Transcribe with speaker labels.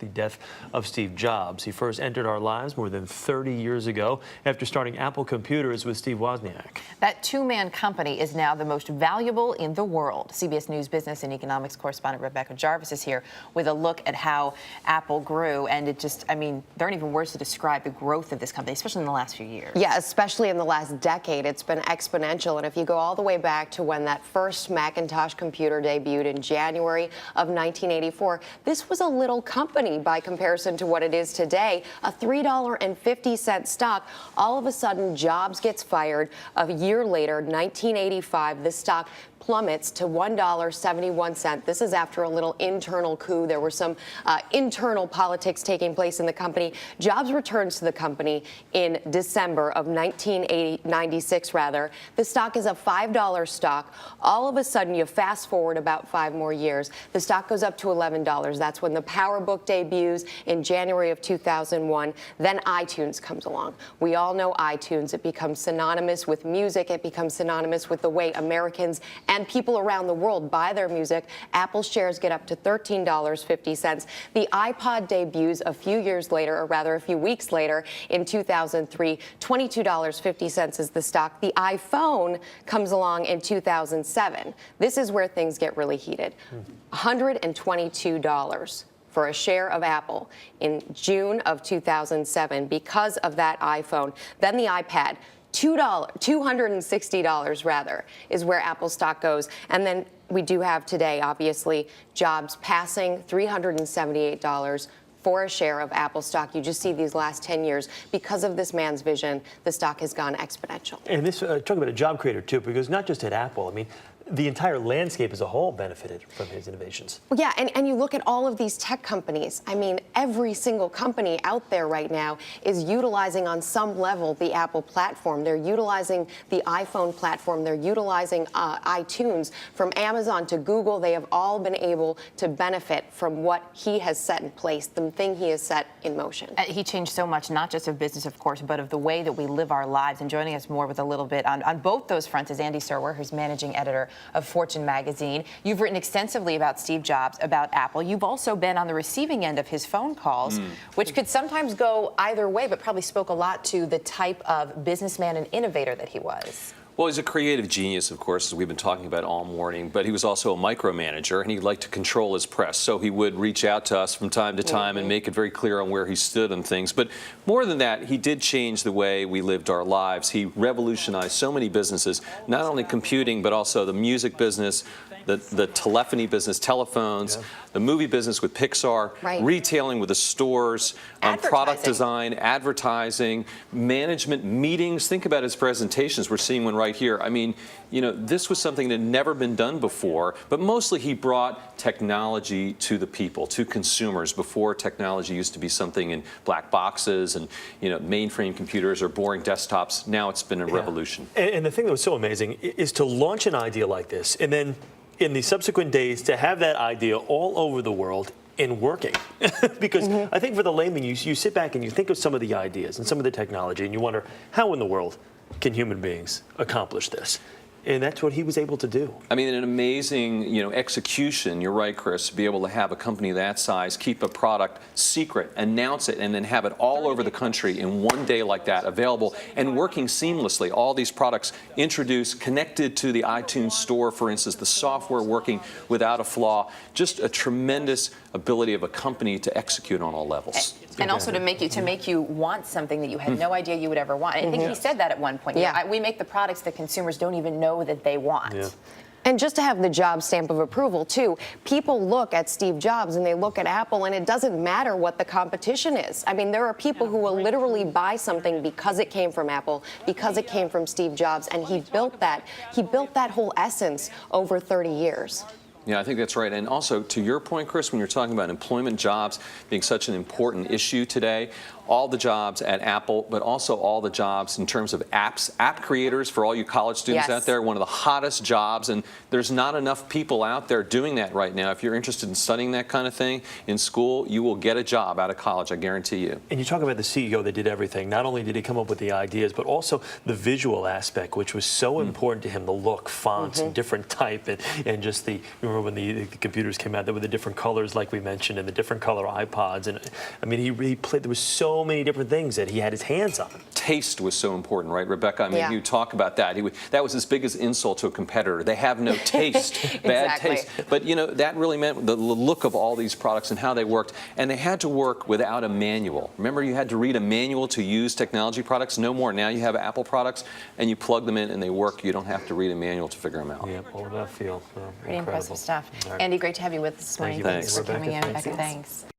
Speaker 1: the death of Steve Jobs. He first entered our lives more than 30 years ago after starting Apple Computers with Steve Wozniak.
Speaker 2: That two-man company is now the most valuable in the world. CBS News business and economics correspondent Rebecca Jarvis is here with a look at how Apple grew. And it just, I mean, there aren't even words to describe the growth of this company, especially in the last few years.
Speaker 3: Yeah, especially in the last decade. It's been exponential. And if you go all the way back to when that first Macintosh computer debuted in January of 1984, this was a little company by comparison to what it is today. A $3.50 stock. All of a sudden, Jobs gets fired. A year later, 1985, this stock plummets to $1.71. This is after a little internal coup. There were some internal politics taking place in the company. Jobs returns to the company in December of 1996, rather. The stock is a $5 stock. All of a sudden, you fast forward about 5 more years, the stock goes up to $11. That's when the PowerBook debuts in January of 2001. Then iTunes comes along. We all know iTunes. It becomes synonymous with music. It becomes synonymous with the way Americans and people around the world buy their music. Apple shares get up to $13.50. The iPod debuts a few years later, or rather a few weeks later, in 2003. $22.50 is the stock. The iPhone comes along in 2007. This is where things get really heated. $122 for a share of Apple in June of 2007 because of that iPhone. Then the iPad. $260 rather is where Apple stock goes. And then we do have today, obviously, Jobs passing $378 for a share of Apple stock. You just see these last 10 years, because of this man's vision, the stock has gone exponential.
Speaker 1: And this, talking about a job creator too, because not just at Apple, I mean, the entire landscape as a whole benefited from his innovations.
Speaker 3: Well, yeah, and you look at all of these tech companies. I mean, every single company out there right now is utilizing on some level the Apple platform. They're utilizing the iPhone platform. They're utilizing iTunes. From Amazon to Google, they have all been able to benefit from what he has set in place, the thing he has set in motion.
Speaker 2: He changed so much, not just of business, of course, but of the way that we live our lives. And joining us more with a little bit on both those fronts is Andy Serwer, who's managing editor of Fortune magazine. You've written extensively about Steve Jobs, about Apple. You've also been on the receiving end of his phone calls, which could sometimes go either way, but probably spoke a lot to the type of businessman and innovator that he was.
Speaker 4: Well, he's a creative genius, of course, as we've been talking about all morning, but he was also a micromanager, and he liked to control his press. So he would reach out to us from time to time and make it very clear on where he stood on things. But more than that, he did change the way we lived our lives. He revolutionized so many businesses, not only computing, but also the music business, the telephony business, telephones, the movie business with Pixar, retailing with the stores, product design, advertising, management meetings. Think about his presentations. We're seeing one right here. I mean, you know, this was something that had never been done before, but mostly he brought technology to the people, to consumers, before technology used to be something in black boxes and, you know, mainframe computers or boring desktops. Now it's been a revolution.
Speaker 1: And the thing that was so amazing is to launch an idea like this, and then in the subsequent days to have that idea all over the world and working. Because I think for the layman, you sit back and you think of some of the ideas and some of the technology, and you wonder, how in the world can human beings accomplish this? And that's what he was able to do. I
Speaker 4: mean, an amazing, you know, execution. You're right, Chris. Be able to have a company that size, keep a product secret, announce it, and then have it all over the country in one day like that, available and working seamlessly. All these products introduced, connected to the iTunes store, for instance, the software working without a flaw. Just a tremendous ability of a company to execute on all levels.
Speaker 2: And also to make you want something that you had no idea you would ever want. I think he said that at one point. Yeah, we make the products that consumers don't even know that they want.
Speaker 3: And just to have the Jobs stamp of approval, too, people look at Steve Jobs and they look at Apple, and it doesn't matter what the competition is. I mean, there are people who will literally buy something because it came from Apple, because it came from Steve Jobs, and he built that whole essence over 30 years.
Speaker 4: Yeah, I think that's right. And also, to your point, Chris, when you're talking about employment, jobs being such an important issue today, all the jobs at Apple, but also all the jobs in terms of app creators for all you college students
Speaker 3: Yes.
Speaker 4: out there. One of the hottest jobs, and there's not enough people out there doing that right now. If you're interested in studying that kind of thing in school, you will get a job out of college, I guarantee you.
Speaker 1: And you talk about the CEO that did everything. Not only did he come up with the ideas, but also the visual aspect, which was so important to him, the look, fonts, and different type, and just the, remember when the computers came out, there were the different colors, like we mentioned, and the different color iPods. And I mean, he played, there was so many different things that he had his hands on.
Speaker 4: Taste was so important, right, Rebecca? I mean,
Speaker 3: Yeah.
Speaker 4: you talk about that. That was as big as insult to a competitor. They have no taste, bad
Speaker 3: Exactly.
Speaker 4: taste. But, you know, that really meant the look of all these products and how they worked. And they had to work without a manual. Remember, you had to read a manual to use technology products? No more. Now you have Apple products, and you plug them in, and they work. You don't have to read a manual to figure them out.
Speaker 1: Yeah, all about feel.
Speaker 2: Pretty
Speaker 1: Incredible.
Speaker 2: impressive stuff.
Speaker 1: All right.
Speaker 2: Andy, great to have you with us this morning.
Speaker 1: you.
Speaker 4: Thanks.
Speaker 2: for coming in,
Speaker 1: Rebecca,
Speaker 2: Rebecca.
Speaker 1: thanks.
Speaker 2: Thanks.